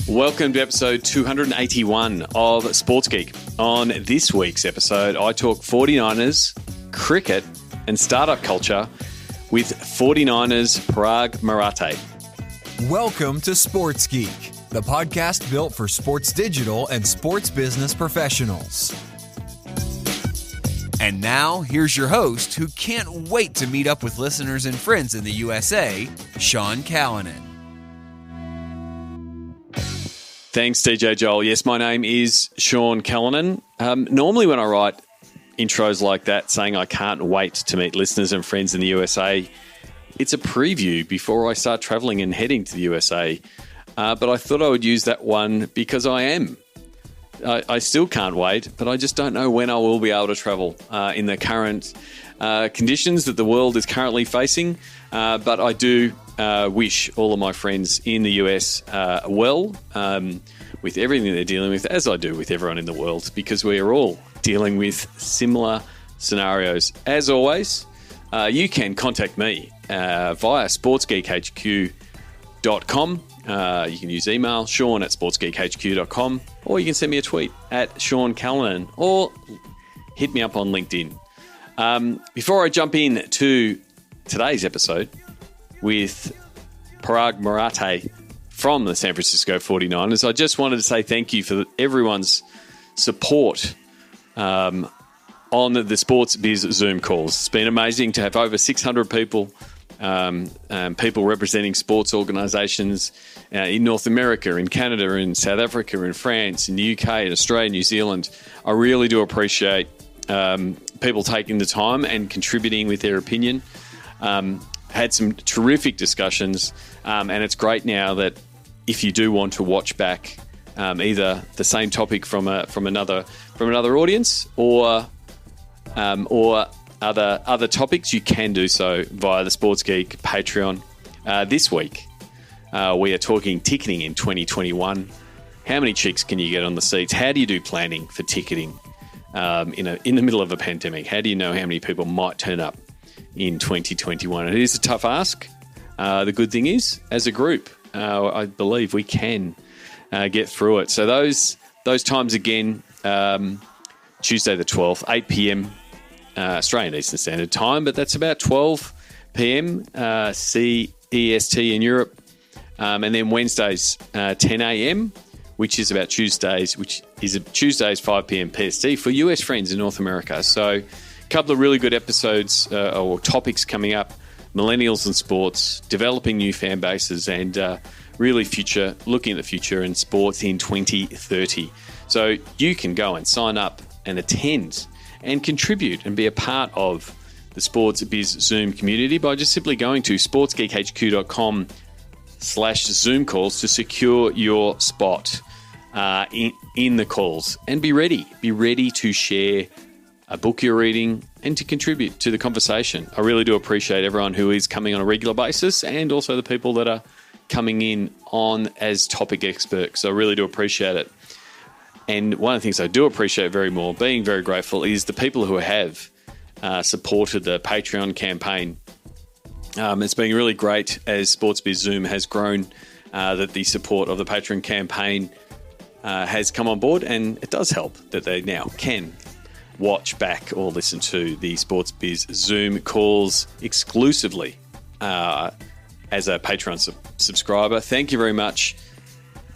Welcome to episode 281 of Sports Geek. On this week's episode, I talk 49ers, cricket, and startup culture with 49ers Paraag Marathe. Welcome to Sports Geek, the podcast built for sports digital and sports business professionals. And now, here's your host, who can't wait to meet up with listeners and friends in the USA, Sean Callanan. Thanks, DJ Joel. Yes, my name is Sean Callanan. Normally when I write intros like that saying I can't wait to meet listeners and friends in the USA, it's a preview before I start traveling and heading to the USA. But I thought I would use that one because I am. I still can't wait, but I just don't know when I will be able to travel in the current conditions that the world is currently facing. But I do wish all of my friends in the US well with everything they're dealing with, as I do with everyone in the world, because we are all dealing with similar scenarios. As always, you can contact me via sportsgeekhq.com. You can use email, sean@sportsgeekhq.com, or you can send me a tweet at Sean Callanan, or hit me up on LinkedIn. Before I jump in to today's episode with Paraag Marathe from the San Francisco 49ers, I just wanted to say thank you for everyone's support on the Sports Biz Zoom calls. It's been amazing to have over 600 people, people representing sports organisations in North America, in Canada, in South Africa, in France, in the UK, in Australia, New Zealand. I really do appreciate people taking the time and contributing with their opinion. Had some terrific discussions, and it's great now that if you do want to watch back either the same topic from another audience or other topics, you can do so via the Sports Geek Patreon. This week, we are talking ticketing in 2021. How many chicks can you get on the seats? How do you do planning for ticketing in the middle of a pandemic? How do you know how many people might turn up in 2021? It is a tough ask. The good thing is, as a group, I believe we can get through it. So those times again, Tuesday the 12th, 8 p.m. Australian Eastern Standard Time, but that's about 12 p.m. CEST in Europe. And then Wednesdays, 10 a.m., which is 5 p.m. PST for US friends in North America. So a couple of really good episodes or topics coming up: millennials and sports, developing new fan bases, and really looking at the future in sports in 2030. So you can go and sign up and attend and contribute and be a part of the Sports Biz Zoom community by just simply going to sportsgeekhq.com/Zoom calls to secure your spot in the calls, and be ready to share a book you're reading and to contribute to the conversation. I really do appreciate everyone who is coming on a regular basis, and also the people that are coming in on as topic experts. I really do appreciate it. And one of the things I do appreciate being very grateful, is the people who have supported the Patreon campaign. It's been really great as Sports Biz Zoom has grown, that the support of the Patreon campaign has come on board, and it does help that they now can watch back or listen to the Sports Biz Zoom calls exclusively as a Patreon subscriber. Thank you very much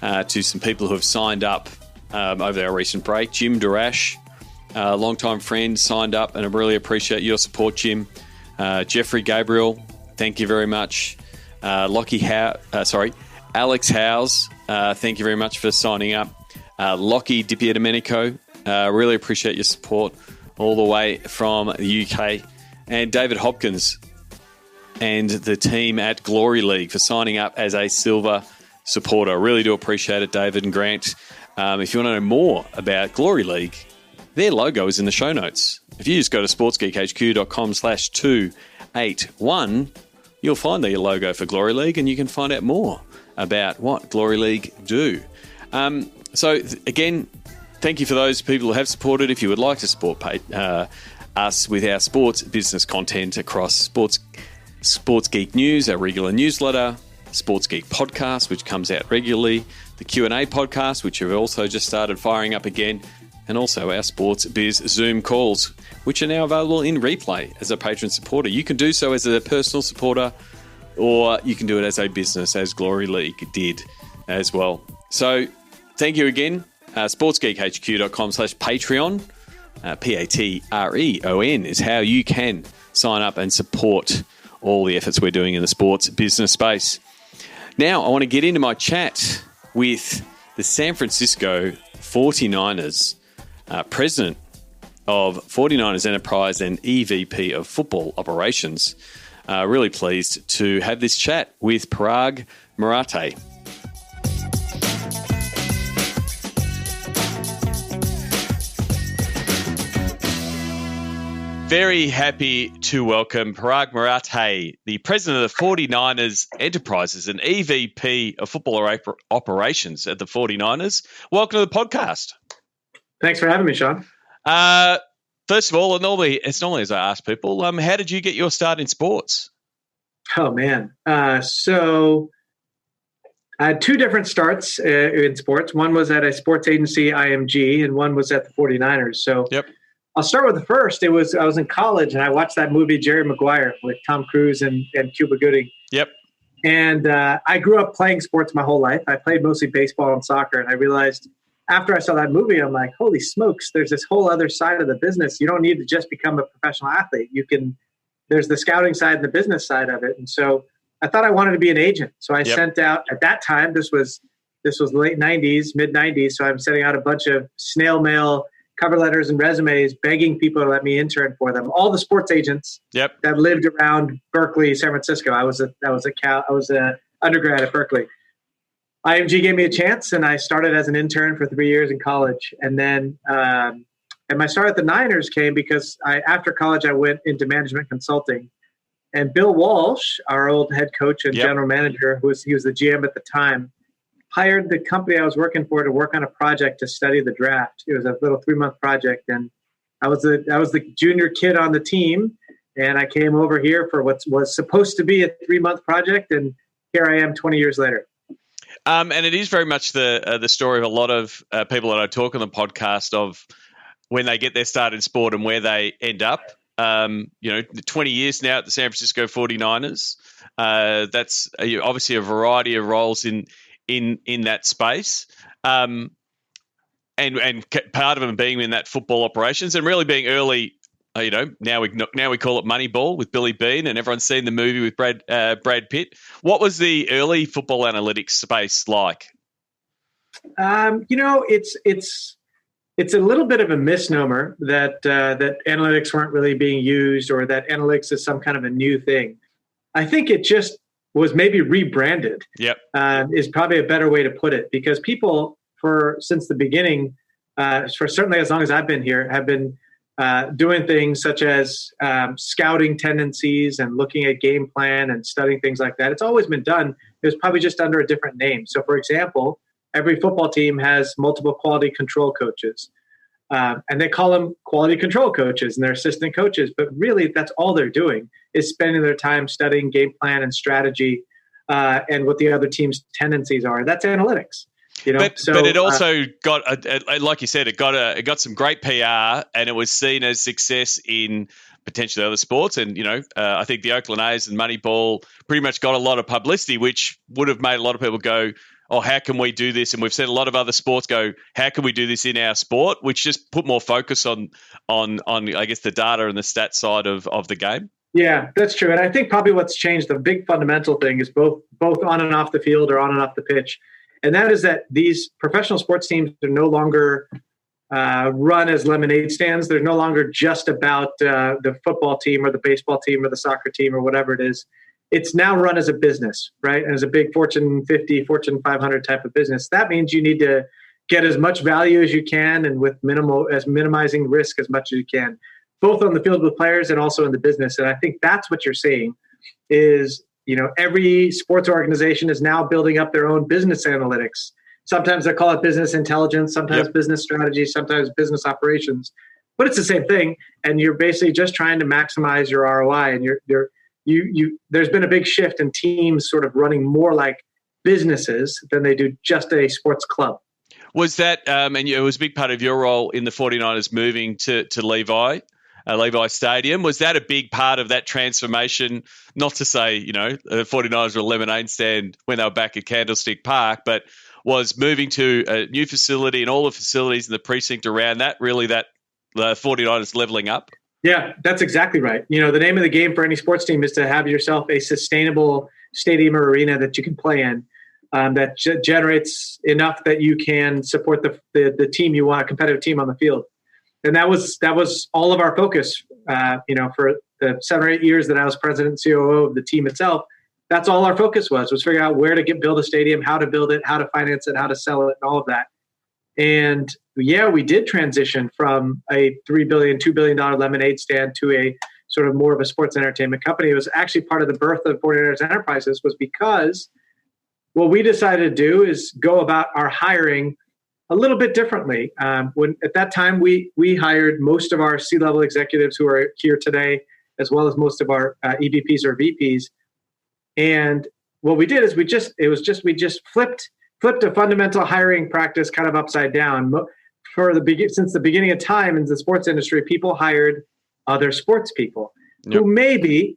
to some people who have signed up over our recent break. Jim Durash, a longtime friend, signed up, and I really appreciate your support, Jim. Jeffrey Gabriel, thank you very much. Alex Howes, thank you very much for signing up. Lockie DiPierdomenico, really appreciate your support all the way from the UK. And David Hopkins and the team at Glory League for signing up as a silver supporter. I really do appreciate it, David and Grant. If you want to know more about Glory League, their logo is in the show notes. If you just go to sportsgeekhq.com/281, you'll find the logo for Glory League, and you can find out more about what Glory League do. Again, thank you for those people who have supported. If you would like to support us with our sports business content across Sports Geek News, our regular newsletter, Sports Geek podcast, which comes out regularly, the Q&A podcast, which have also just started firing up again, and also our Sports Biz Zoom calls, which are now available in replay as a patron supporter. You can do so as a personal supporter, or you can do it as a business, as Glory League did as well. So thank you again. sportsgeekhq.com/Patreon. Patreon is how you can sign up and support all the efforts we're doing in the sports business space. Now, I want to get into my chat with the San Francisco 49ers, president of 49ers Enterprise and EVP of Football Operations. Really pleased to have this chat with Paraag Marathe. Very happy to welcome Paraag Marathe, the president of the 49ers Enterprises and EVP of Football Operations at the 49ers. Welcome to the podcast. Thanks for having me, Sean. First of all, it's normally as I ask people, how did you get your start in sports? Oh, man. So I had two different starts in sports. One was at a sports agency, IMG, and one was at the 49ers. So yep. I'll start with the first. I was in college, and I watched that movie Jerry Maguire with Tom Cruise and Cuba Gooding. Yep. And I grew up playing sports my whole life. I played mostly baseball and soccer, and I realized after I saw that movie, I'm like, holy smokes, there's this whole other side of the business. You don't need to just become a professional athlete. There's the scouting side and the business side of it. And so I thought I wanted to be an agent. So I sent out, at that time, this was late 90s, mid 90s. So I'm sending out a bunch of snail mail cover letters and resumes, begging people to let me intern for them. All the sports agents that lived around Berkeley, San Francisco. I was an undergrad at Berkeley. IMG gave me a chance, and I started as an intern for 3 years in college. And then, and my start at the Niners came because after college, I went into management consulting. And Bill Walsh, our old head coach and general manager, he was the GM at the time, hired the company I was working for to work on a project to study the draft. It was a little 3-month project, and I was the junior kid on the team, and I came over here for what was supposed to be a 3-month project, and here I am 20 years later. And it is very much the story of a lot of people that I talk on the podcast of when they get their start in sport and where they end up. 20 years now at the San Francisco 49ers. That's obviously a variety of roles in that space, and part of them being in that football operations and really being early. Now we call it Moneyball with Billy Beane, and everyone's seen the movie with Brad Pitt. What was the early football analytics space like? It's a little bit of a misnomer that analytics weren't really being used, or that analytics is some kind of a new thing. I think it just was maybe rebranded. Yep. Is probably a better way to put it, because people since the beginning, for certainly as long as I've been here, have been doing things such as scouting tendencies and looking at game plan and studying things like that. It's always been done. It was probably just under a different name. So, for example, every football team has multiple quality control coaches. And they call them quality control coaches and they're assistant coaches. But really, that's all they're doing is spending their time studying game plan and strategy and what the other team's tendencies are. That's analytics. But it also got, like you said, it got some great PR, and it was seen as success in potentially other sports. And, I think the Oakland A's and Moneyball pretty much got a lot of publicity, which would have made a lot of people go, oh, how can we do this? And we've seen a lot of other sports go, how can we do this in our sport? Which just put more focus on I guess, the data and the stat side of the game. Yeah, that's true. And I think probably what's changed, the big fundamental thing is both on and off the field or on and off the pitch. And that is that these professional sports teams are no longer run as lemonade stands. They're no longer just about the football team or the baseball team or the soccer team or whatever it is. It's now run as a business, right? And as a big Fortune 50, Fortune 500 type of business. That means you need to get as much value as you can and with minimizing risk as much as you can, both on the field with players and also in the business. And I think that's what you're seeing is, every sports organization is now building up their own business analytics. Sometimes they call it business intelligence, sometimes business strategy, sometimes business operations, but it's the same thing. And you're basically just trying to maximize your ROI, and there's been a big shift in teams sort of running more like businesses than they do just a sports club. Was that, and it was a big part of your role in the 49ers moving to Levi Stadium. Was that a big part of that transformation? Not to say, the 49ers were a lemonade stand when they were back at Candlestick Park, but was moving to a new facility and all the facilities in the precinct around that, really the 49ers leveling up? Yeah, that's exactly right. The name of the game for any sports team is to have yourself a sustainable stadium or arena that you can play in, that generates enough that you can support the team you want, a competitive team on the field. And that was all of our focus, for the 7 or 8 years that I was president and COO of the team itself. That's all our focus was figuring out where to build a stadium, how to build it, how to finance it, how to sell it, and all of that. And yeah, we did transition from a $2 billion lemonade stand to a sort of more of a sports entertainment company. It was actually part of the birth of 49ers Enterprises, was because what we decided to do is go about our hiring a little bit differently. When at that time we hired most of our C-level executives who are here today, as well as most of our EVPs or VPs. And what we did is we just flipped a fundamental hiring practice kind of upside down. Since the beginning of time in the sports industry, people hired other sports people who maybe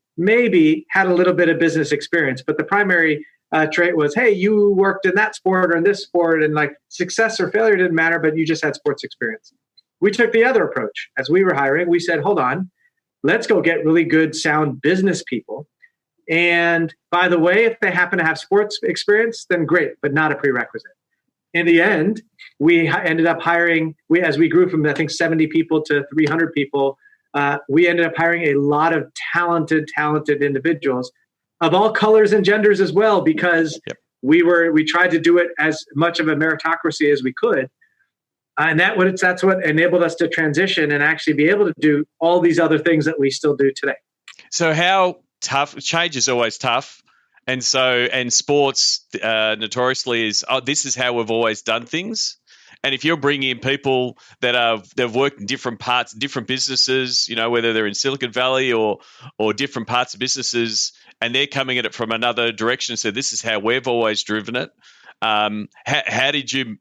had a little bit of business experience, but the primary trait was, hey, you worked in that sport or in this sport, and like success or failure didn't matter, but you just had sports experience. We took the other approach. As we were hiring, we said, hold on, let's go get really good, sound business people. And by the way, if they happen to have sports experience, then great, but not a prerequisite. In the end, we ended up hiring, as we grew from, I think, 70 people to 300 people, we ended up hiring a lot of talented individuals of all colors and genders as well, because we tried to do it as much of a meritocracy as we could. And that's what enabled us to transition and actually be able to do all these other things that we still do today. So how tough, change is always tough. And sports notoriously this is how we've always done things. And if you're bringing in people they've worked in different parts, different businesses, whether they're in Silicon Valley or different parts of businesses, and they're coming at it from another direction, so this is how we've always driven it. How did you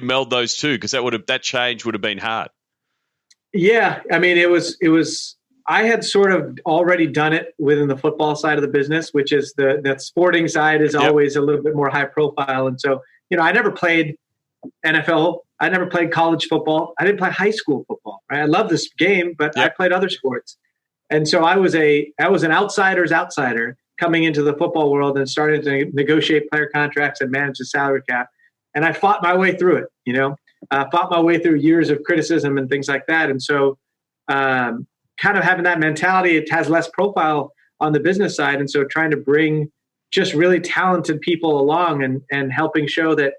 meld those two? Because that change would have been hard. Yeah, I mean, it was. I had sort of already done it within the football side of the business, which is that sporting side is always a little bit more high profile. And so, I never played NFL. I never played college football. I didn't play high school football. Right? I love this game, but I played other sports. And so I was an outsider's outsider coming into the football world and started to negotiate player contracts and manage the salary cap. And I fought my way through it, fought my way through years of criticism and things like that. And so, kind of having that mentality, it has less profile on the business side. And so trying to bring just really talented people along and helping show that,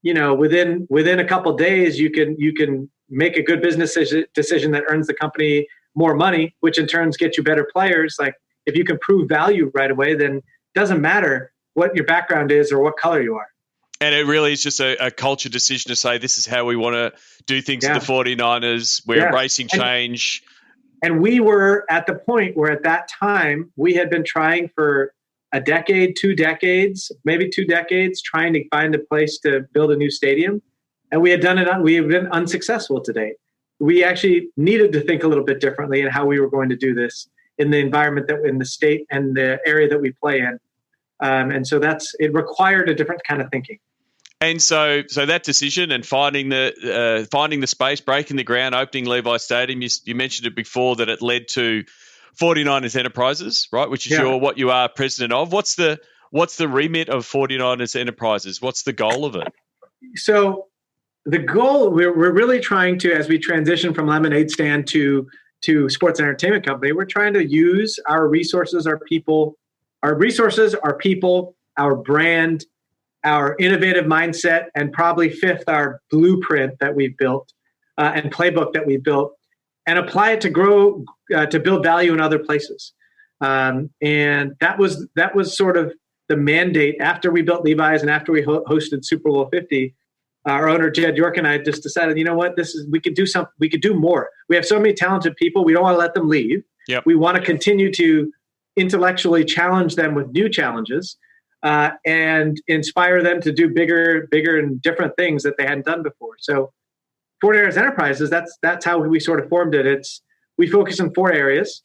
within a couple of days, you can make a good business decision that earns the company more money, which in turn gets you better players. Like if you can prove value right away, then it doesn't matter what your background is or what color you are. And it really is just a culture decision to say, this is how we want to do things at the 49ers. We're embracing change. And we were at the point where at that time we had been trying for a decade, 2 decades, maybe 2 decades, trying to find a place to build a new stadium. And we had done it. We have been unsuccessful to date. We actually needed to think a little bit differently in how we were going to do this in the environment in the state and the area that we play in. And so it required a different kind of thinking. And so that decision and finding the space, breaking the ground, opening Levi Stadium, you mentioned it before that it led to 49ers Enterprises, right? Which is what you are president of. What's the remit of 49ers Enterprises? What's the goal of it? So the goal, we're really trying to, as we transition from lemonade stand to sports entertainment company, we're trying to use our resources, our people, our brand, our innovative mindset, and probably fifth, our blueprint that we've built and playbook that we've built, and apply it to grow, to build value in other places. And that was sort of the mandate after we built Levi's and after we hosted Super Bowl 50. Our owner, Jed York, and I just decided, we could do something, we could do more. We have so many talented people. We don't want to let them leave. Yep. We want to continue to intellectually challenge them with new challenges, and inspire them to do bigger and different things that they hadn't done before. So Fort Areas Enterprises, that's how we sort of formed it. We focus on 4 areas.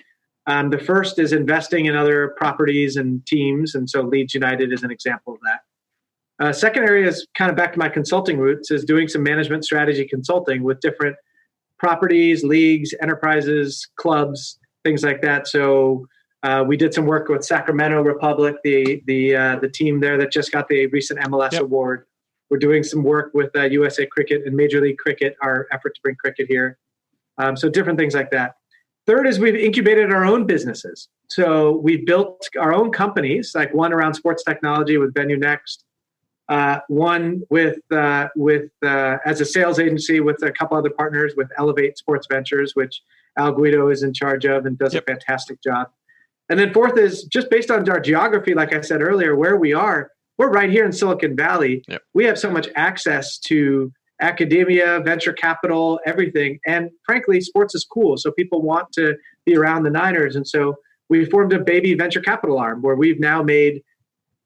The first is investing in other properties and teams, and so Leeds United is an example of that. Second area is kind of back to my consulting roots, is doing some management strategy consulting with different properties, leagues, enterprises, clubs, things like that. So we did some work with Sacramento Republic, the team there that just got the recent MLS award. We're doing some work with USA Cricket and Major League Cricket, our effort to bring cricket here. So different things like that. Third is we've incubated our own businesses. So we've built our own companies, like one around sports technology with Venue Next, one with as a sales agency with a couple other partners with Elevate Sports Ventures, which Al Guido is in charge of and does a fantastic job. And then fourth is just based on our geography, like I said earlier, where we are, we're right here in Silicon Valley. Yep. We have so much access to academia, venture capital, everything. And frankly, sports is cool. So people want to be around the Niners. And so we formed a baby venture capital arm where we've now made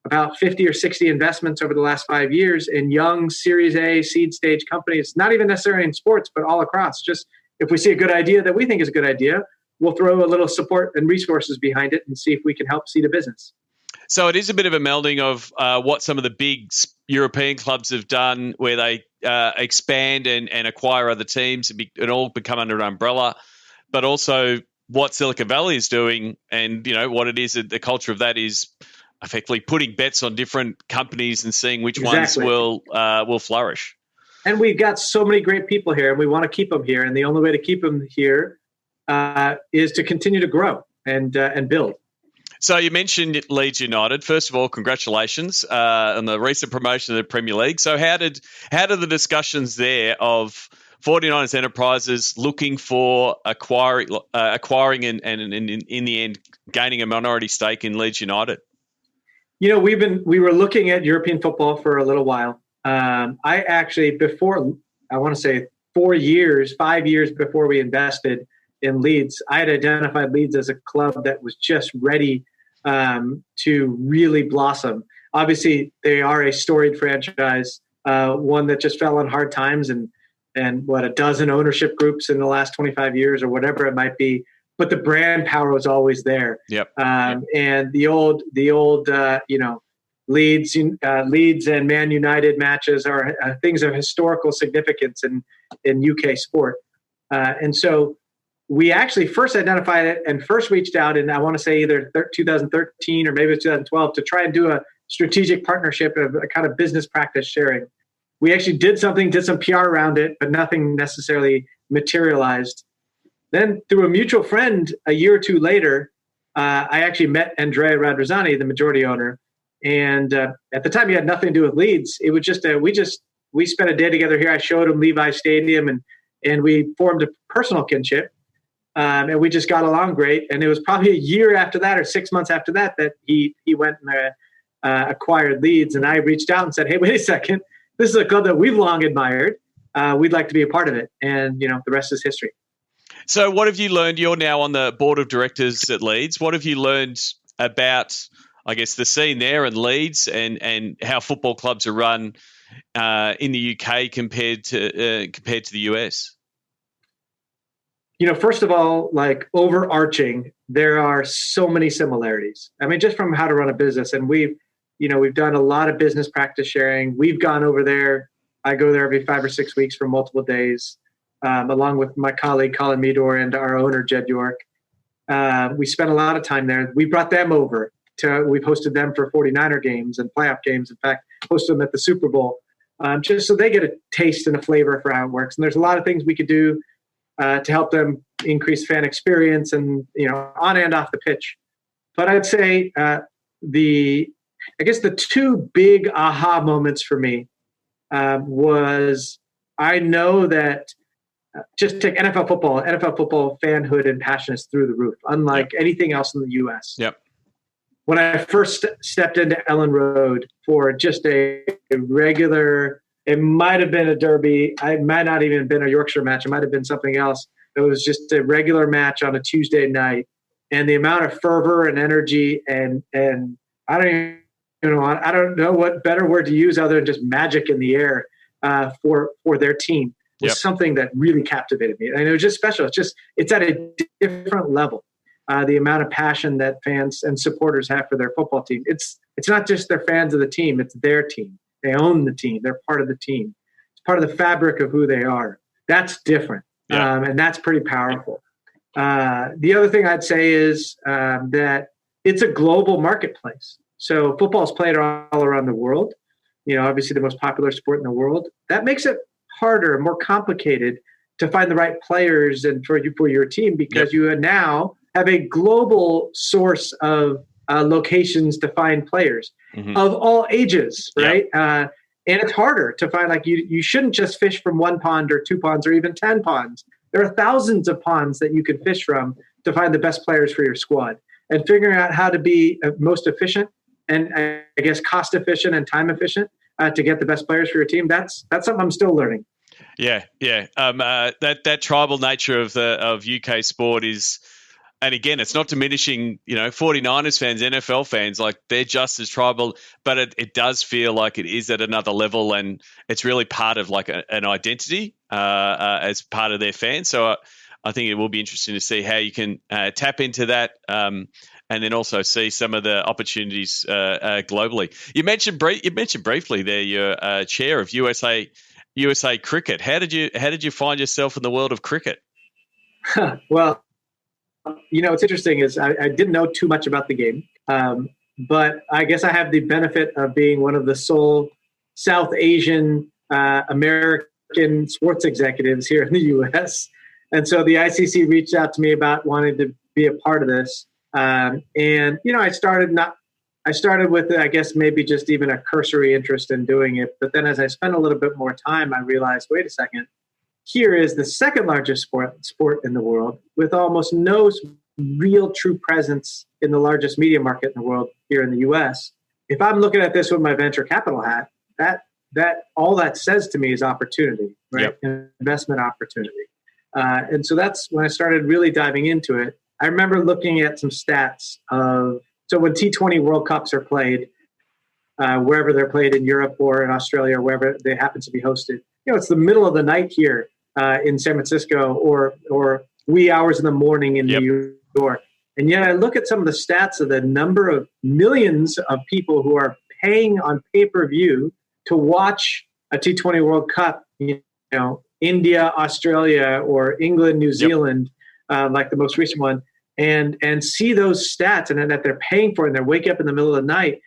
about 50 or 60 investments over the last 5 years in young Series A seed stage companies, not even necessarily in sports, but all across. Just if we see a good idea that we think is a good idea, we'll throw a little support and resources behind it and see if we can help seed a business. So it is a bit of a melding of what some of the big European clubs have done, where they expand and acquire other teams and all become under an umbrella, but also what Silicon Valley is doing, and what it is. The culture of that is effectively putting bets on different companies and seeing which ones will flourish. And we've got so many great people here, and we want to keep them here. And the only way to keep them here is to continue to grow and build. So you mentioned Leeds United. First of all, congratulations on the recent promotion of the Premier League. So how did the discussions there of 49ers Enterprises looking for acquiring and in the end gaining a minority stake in Leeds United? We were looking at European football for a little while. I actually, I want to say 5 years before we invested in Leeds, I had identified Leeds as a club that was just ready to really blossom. Obviously, they are a storied franchise, one that just fell on hard times and a dozen ownership groups in the last 25 years or whatever it might be. But the brand power was always there. Yep. And the old Leeds and Man United matches are things of historical significance in UK sport. And so we actually first identified it and first reached out in, I want to say either 2013 or maybe it was 2012, to try and do a strategic partnership of a kind of business practice sharing. We actually did some PR around it, but nothing necessarily materialized. Then through a mutual friend, a year or two later, I actually met Andrea Radrizzani, the majority owner. And at the time, he had nothing to do with Leeds. It was just we spent a day together here. I showed him Levi Stadium, and we formed a personal kinship. And we just got along great. And it was probably a year after that or 6 months after that he went and acquired Leeds. And I reached out and said, hey, wait a second. This is a club that we've long admired. We'd like to be a part of it. And, the rest is history. So what have you learned? You're now on the board of directors at Leeds. What have you learned about, I guess, the scene there in Leeds and how football clubs are run in the UK compared to the US? First of all, like overarching, there are so many similarities. I mean, just from how to run a business, and we've done a lot of business practice sharing. We've gone over there. I go there every 5 or 6 weeks for multiple days, along with my colleague Colin Meador and our owner Jed York. We spent a lot of time there. We brought them over. We've hosted them for 49er games and playoff games. In fact, hosted them at the Super Bowl, just so they get a taste and a flavor for how it works. And there's a lot of things we could do to help them increase fan experience and, on and off the pitch. But I'd say the two big aha moments for me was I know that just take NFL football. NFL football fanhood and passion is through the roof, unlike anything else in the U.S. Yep. When I first stepped into Ellen Road for just a regular, it might have been a derby. It might not even have been a Yorkshire match. It might have been something else. It was just a regular match on a Tuesday night. and the amount of fervor and energy and I don't know what better word to use other than just magic in the air for their team was something that really captivated me. And it was just special. It's at a different level. The amount of passion that fans and supporters have for their football team. It's not just they're fans of the team, it's their team. They own the team. They're part of the team. It's part of the fabric of who they are. That's different. And that's pretty powerful. The other thing I'd say is that it's a global marketplace. So football is played all around the world. Obviously the most popular sport in the world. That makes it harder, more complicated to find the right players and for your team because you now have a global source of locations to find players of all ages, right? And it's harder to find, like you shouldn't just fish from one pond or two ponds or even 10 ponds. There are thousands of ponds that you can fish from to find the best players for your squad. And figuring out how to be most efficient and I guess cost efficient and time efficient to get the best players for your team, that's something I'm still learning. Yeah. That tribal nature of UK sport is, and again, it's not diminishing, 49ers fans, NFL fans, like they're just as tribal, but it does feel like it is at another level, and it's really part of like an identity as part of their fans. So I think it will be interesting to see how you can tap into that and then also see some of the opportunities globally. You mentioned briefly there you're chair of USA Cricket. How did you find yourself in the world of cricket? Well, what's interesting is I didn't know too much about the game, but I guess I have the benefit of being one of the sole South Asian American sports executives here in the U.S. And so the ICC reached out to me about wanting to be a part of this. And I started with, I guess, maybe just even a cursory interest in doing it. But then as I spent a little bit more time, I realized, wait a second, here is the second largest sport in the world with almost no real true presence in the largest media market in the world here in the U.S. If I'm looking at this with my venture capital hat, that all that says to me is opportunity, right? Investment opportunity. And so that's when I started really diving into it. I remember looking at some stats so when T20 World Cups are played, wherever they're played in Europe or in Australia or wherever they happen to be hosted, it's the middle of the night here in San Francisco or wee hours in the morning in New York. And yet I look at some of the stats of the number of millions of people who are paying on pay-per-view to watch a T20 World Cup, India, Australia, or England, New Zealand, like the most recent one, and see those stats and that they're paying for it and they're waking up in the middle of the night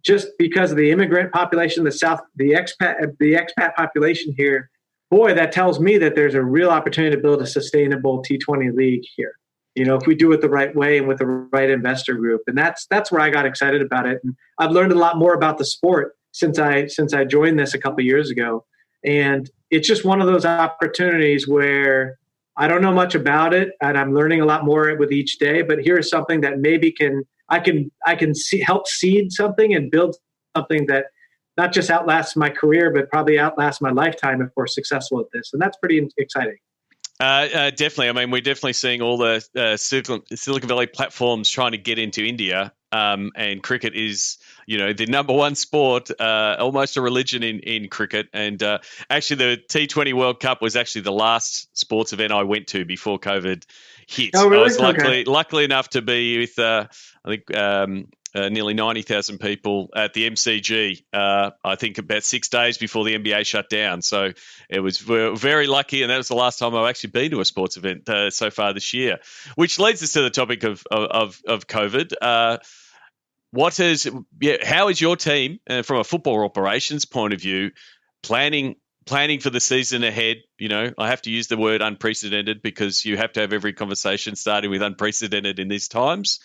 just because of the immigrant population, the expat population here. Boy, that tells me that there's a real opportunity to build a sustainable T20 league here. If we do it the right way and with the right investor group. And that's where I got excited about it. And I've learned a lot more about the sport since I joined this a couple of years ago. And it's just one of those opportunities where I don't know much about it and I'm learning a lot more with each day, but here's something that maybe I can help seed something and build something that not just outlasts my career, but probably outlasts my lifetime if we're successful at this. And that's pretty exciting. Definitely. I mean, we're definitely seeing all the Silicon Valley platforms trying to get into India. And cricket is, the number one sport, almost a religion in cricket. And actually, the T20 World Cup was actually the last sports event I went to before COVID hit. Oh, really? I was luckily enough to be with, I think, nearly 90,000 people at the MCG, I think about 6 days before the NBA shut down. So we're very lucky, and that was the last time I've actually been to a sports event so far this year, which leads us to the topic of COVID. How is your team, from a football operations point of view, planning for the season ahead? I have to use the word unprecedented because you have to have every conversation starting with unprecedented in these times.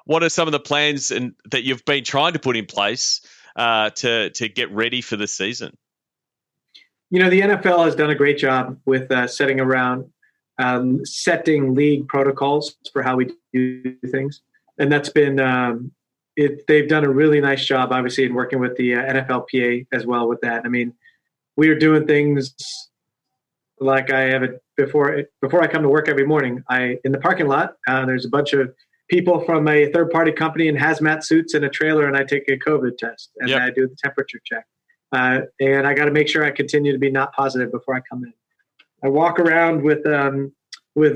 What are some of the plans that you've been trying to put in place to get ready for the season? The NFL has done a great job with setting league protocols for how we do things. And that's been they've done a really nice job, obviously, in working with the NFLPA as well with that. I mean, we are doing things like I have it before I come to work every morning. In the parking lot, there's a bunch of people from a third-party company in hazmat suits in a trailer, and I take a COVID test, and Yep. I do the temperature check. And I got to make sure I continue to be not positive before I come in. I walk around with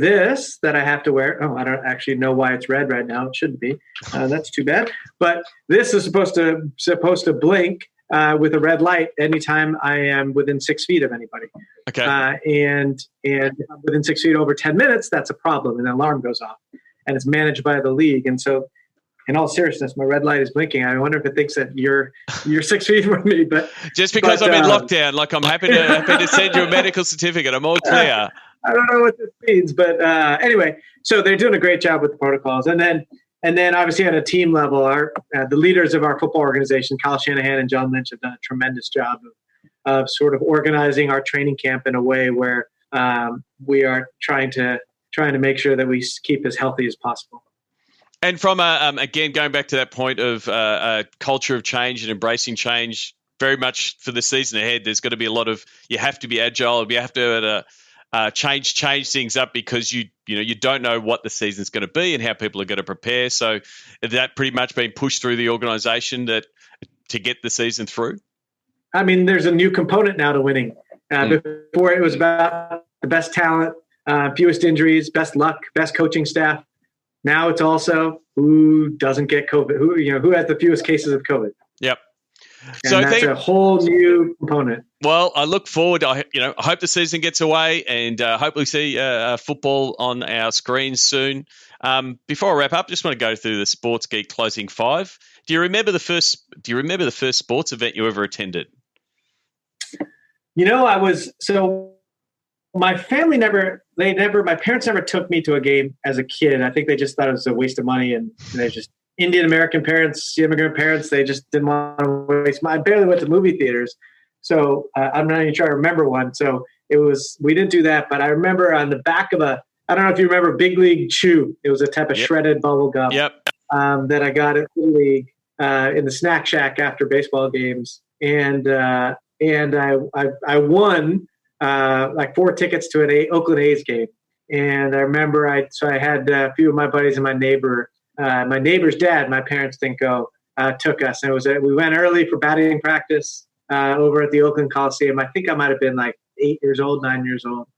this that I have to wear. Oh, I don't actually know why it's red right now. It shouldn't be. That's too bad. But this is supposed to blink with a red light anytime I am within 6 feet of anybody. Okay. And if I'm within 6 feet over 10 minutes, that's a problem. And the alarm goes off. And it's managed by the league. And so, in all seriousness, my red light is blinking. I wonder if it thinks that you're 6 feet from me. But just because I'm in lockdown, like I'm happy to send you a medical certificate. I'm all clear. I don't know what this means, but anyway, so they're doing a great job with the protocols. And then obviously at a team level, the leaders of our football organization, Kyle Shanahan and John Lynch, have done a tremendous job of sort of organizing our training camp in a way where we are trying to make sure that we keep as healthy as possible. And from again, going back to that point of a culture of change and embracing change, very much for the season ahead, there's got to be a lot of, you have to be agile, you have to change things up because you don't know what the season's going to be and how people are going to prepare. So that pretty much been pushed through the organisation to get the season through. I mean, there's a new component now to winning. Before it was about the best talent, fewest injuries, best luck, best coaching staff. Now it's also who doesn't get COVID, who has the fewest cases of COVID. Yep. And so that's a whole new component. Well, I look forward. I hope the season gets away, and hopefully see football on our screens soon. Before I wrap up, just want to go through the Sports Geek closing five. Do you remember the first sports event you ever attended? My family my parents never took me to a game as a kid. I think they just thought it was a waste of money, and they just Indian American parents, immigrant parents, they just didn't want to waste money. I barely went to movie theaters. So I'm not even sure I remember one. So we didn't do that, but I remember on the back of I don't know if you remember Big League Chew. It was a type of shredded bubble gum that I got at the league in the snack shack after baseball games. And I won like 4 tickets to an Oakland A's game. And I remember I had a few of my buddies and my neighbor's dad, my parents didn't go, took us. And we went early for batting practice over at the Oakland Coliseum. I think I might have been like 9 years old.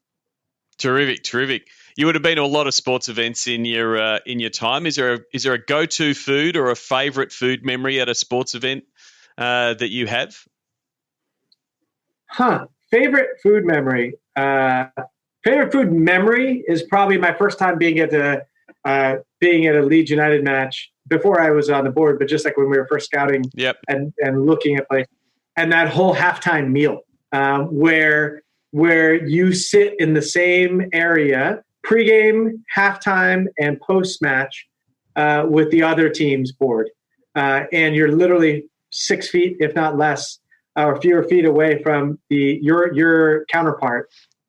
Terrific. You would have been to a lot of sports events in your time. Is there a go-to food or a favorite food memory at a sports event that you have? Favorite food memory. Favorite food memory is probably my first time being at a Leeds United match before I was on the board, but just like when we were first scouting and looking at places, and that whole halftime meal where you sit in the same area, pregame, halftime, and post-match with the other team's board. And you're literally 6 feet, if not less, or fewer feet away from your counterparts.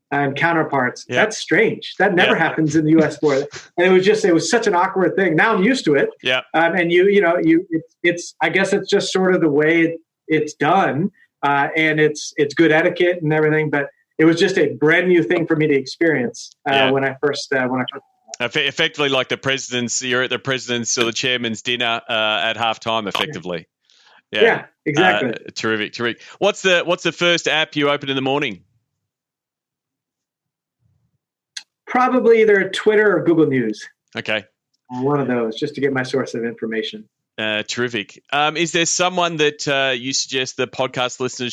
Yep. That's strange. That never happens in the U.S. sport. And it was such an awkward thing. Now I'm used to it. Yeah. And it's I guess it's just sort of the way it's done. And it's good etiquette and everything, but it was just a brand new thing for me to experience when I first. Effectively, like you're at the president's or the chairman's dinner at halftime. Effectively, yeah, exactly. Terrific. What's the first app you open in the morning? Probably either Twitter or Google News. Okay, one of those, just to get my source of information. Terrific. Is there someone that you suggest the podcast listeners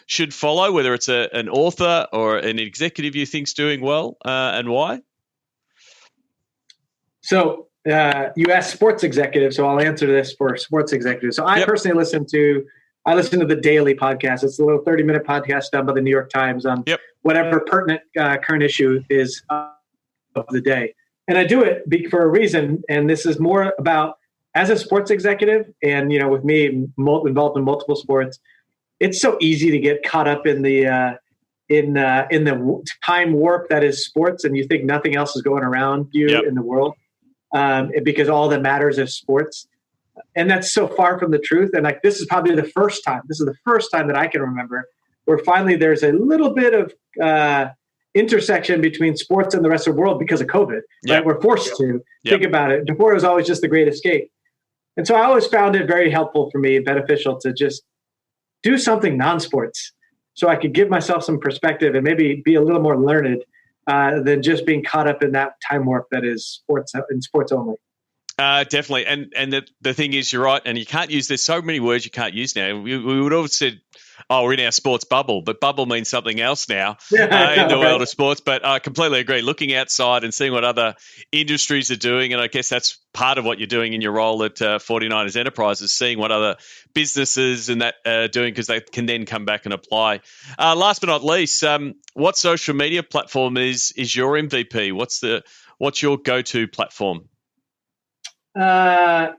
should follow, whether it's an author or an executive you think's doing well, and why? So you asked sports executives, so I'll answer this for sports executives. So I personally listen to the Daily podcast. It's a little 30-minute podcast done by the New York Times on whatever pertinent current issue is of the day. And I do it for a reason, and this is more about, as a sports executive, and with me involved in multiple sports, it's so easy to get caught up in the time warp that is sports, and you think nothing else is going around you in the world, because all that matters is sports, and that's so far from the truth. And this is probably the first time. This is the first time that I can remember where finally there's a little bit of intersection between sports and the rest of the world because of COVID. Yep. Right? We're forced to Yep. think about it. Before, it was always just the great escape. And so I always found it very helpful for me, beneficial to just do something non-sports so I could give myself some perspective and maybe be a little more learned than just being caught up in that time warp that is sports and sports only. Definitely. And the thing is, you're right. And you can't use, there's so many words you can't use now. We would have said, oh, we're in our sports bubble, but bubble means something else now in the world of sports. But I completely agree. Looking outside and seeing what other industries are doing, and I guess that's part of what you're doing in your role at 49ers Enterprises, seeing what other businesses and that are doing, because they can then come back and apply. Last but not least, what social media platform is your MVP? What's your go-to platform? I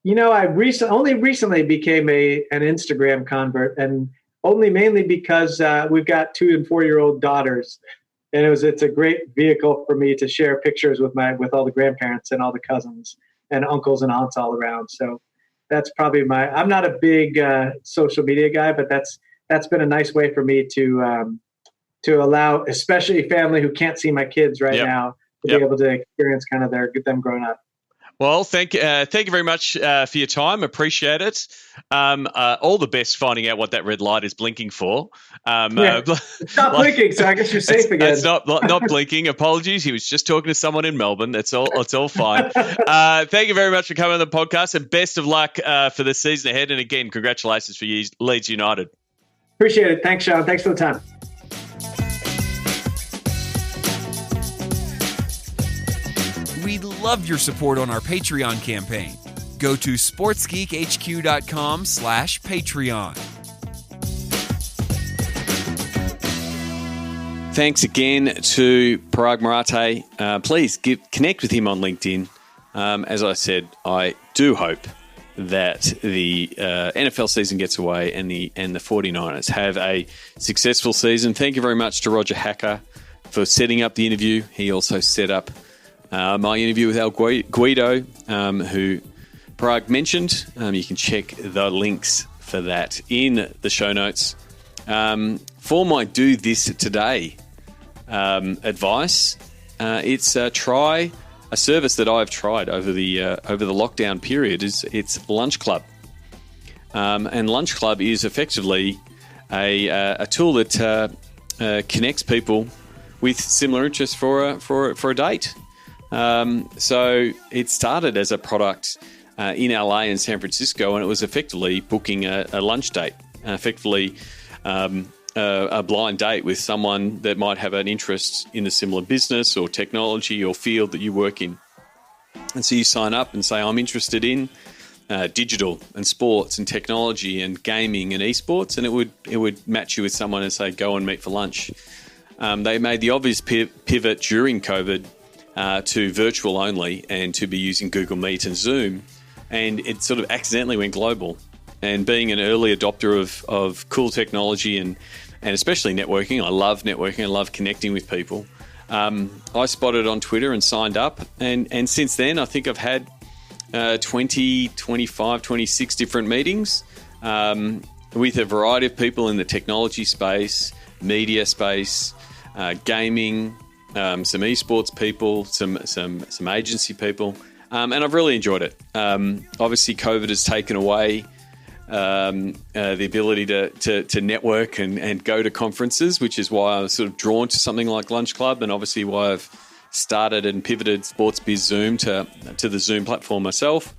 only recently became an Instagram convert, and only mainly because we've got 2 and 4-year-old daughters, and it's a great vehicle for me to share pictures with all the grandparents and all the cousins and uncles and aunts all around. So that's probably I'm not a big social media guy, but that's been a nice way for me to allow, especially family who can't see my kids right now, to be able to experience kind of them growing up. Well, thank you very much for your time. Appreciate it. All the best finding out what that red light is blinking for. It's not blinking, so I guess you're safe again. It's not blinking. Apologies. He was just talking to someone in Melbourne. It's all fine. Thank you very much for coming on the podcast, and best of luck for the season ahead. And again, congratulations for you, Leeds United. Appreciate it. Thanks, Sean. Thanks for the time. We love your support on our Patreon campaign. Go to sportsgeekhq.com/Patreon. Thanks again to Paraag Marathe. Please connect with him on LinkedIn. As I said, I do hope that the NFL season gets away and the 49ers have a successful season. Thank you very much to Roger Hacker for setting up the interview. He also set up my interview with Al Guido, who Paraag mentioned. You can check the links for that in the show notes. For my do this today advice, it's try a service that I've tried over the lockdown period. It's Lunch Club, and Lunch Club is effectively a tool that connects people with similar interests for a date. So it started as a product in LA and San Francisco, and it was effectively booking a lunch date, effectively a blind date with someone that might have an interest in a similar business or technology or field that you work in. And so you sign up and say, I'm interested in digital and sports and technology and gaming and esports, and it would match you with someone and say, go and meet for lunch. They made the obvious pivot during COVID to virtual only and to be using Google Meet and Zoom, and it sort of accidentally went global. And being an early adopter of cool technology and especially networking, I love networking, I love connecting with people. I spotted it on Twitter and signed up, and since then I think I've had 20, 25, 26 different meetings with a variety of people in the technology space, media space, gaming, some esports people, some agency people, and I've really enjoyed it. Obviously, COVID has taken away the ability to network and go to conferences, which is why I was sort of drawn to something like Lunch Club, and obviously why I've started and pivoted Sports Biz Zoom to the Zoom platform myself.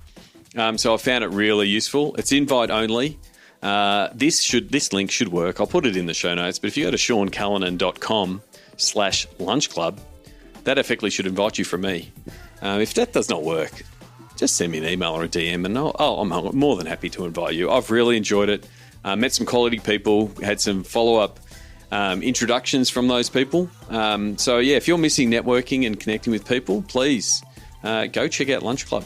So I found it really useful. It's invite only. This link should work. I'll put it in the show notes, but if you go to seancallanan.com/lunchclub, that effectively should invite you from me. If that does not work, just send me an email or a DM, and I'm more than happy to invite you. I've really enjoyed it. Met some quality people, had some follow-up introductions from those people. So yeah, if you're missing networking and connecting with people, please go check out Lunch Club.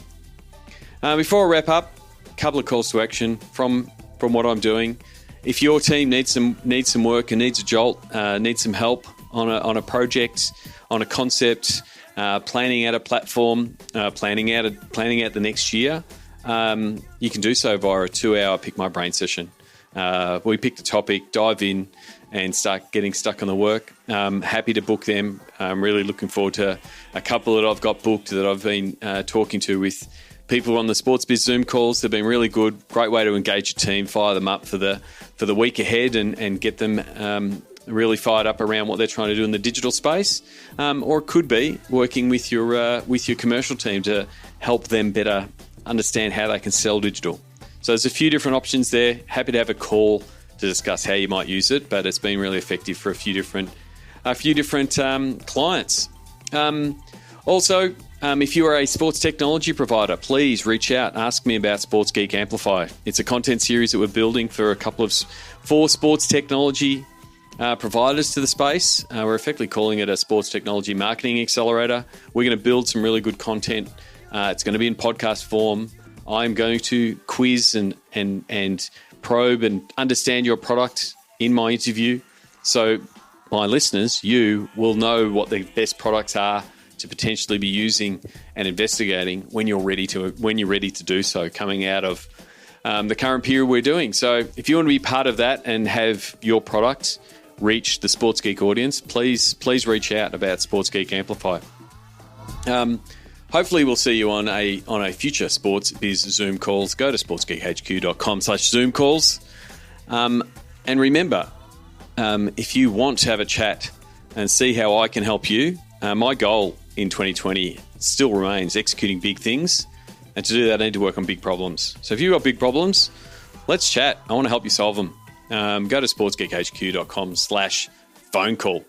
Before I wrap up, a couple of calls to action from what I'm doing. If your team needs some work and needs a jolt, needs some help on a project, on a concept, planning out a platform, planning out the next year, you can do so via a 2-hour Pick My Brain session. We pick the topic, dive in, and start getting stuck on the work. Happy to book them. I'm really looking forward to a couple that I've got booked that I've been talking to with people on the Sports Biz Zoom calls. They've been really good. Great way to engage your team, fire them up for the week ahead and get them really fired up around what they're trying to do in the digital space. Or it could be working with your commercial team to help them better understand how they can sell digital. So there's a few different options there. Happy to have a call to discuss how you might use it, but it's been really effective for a few different clients. Also, if you are a sports technology provider, please reach out. Ask me about Sports Geek Amplify. It's a content series that we're building for four sports technology providers to the space. We're effectively calling it a sports technology marketing accelerator. We're going to build some really good content. It's going to be in podcast form. I'm going to quiz and probe and understand your product in my interview. So my listeners, you will know what the best products are to potentially be using and investigating when you're ready to do so, coming out of the current period we're doing. So if you want to be part of that and have your product reach the Sports Geek audience, please reach out about Sports Geek Amplify. Hopefully we'll see you on a future Sports Biz Zoom calls. Go to sportsgeekhq.com/Zoom calls. And remember, if you want to have a chat and see how I can help you, my goal in 2020 still remains executing big things. And to do that, I need to work on big problems. So if you've got big problems, let's chat. I want to help you solve them. Go to sportsgeekhq.com/phone call.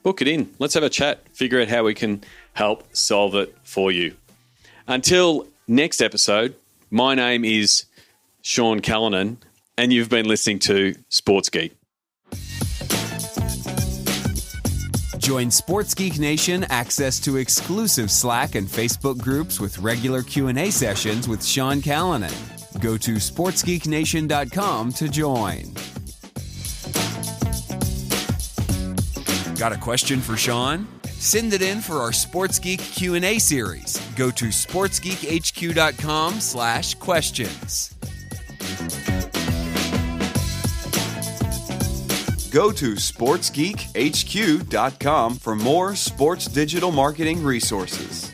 Book it in. Let's have a chat. Figure out how we can help solve it for you. Until next episode, my name is Sean Callanan, and you've been listening to Sports Geek. Join Sports Geek Nation access to exclusive Slack and Facebook groups with regular Q&A sessions with Sean Callanan. Go to sportsgeeknation.com to join. Got a question for Sean? Send it in for our Sports Geek Q&A series. Go to sportsgeekhq.com/questions. Go to sportsgeekhq.com for more sports digital marketing resources.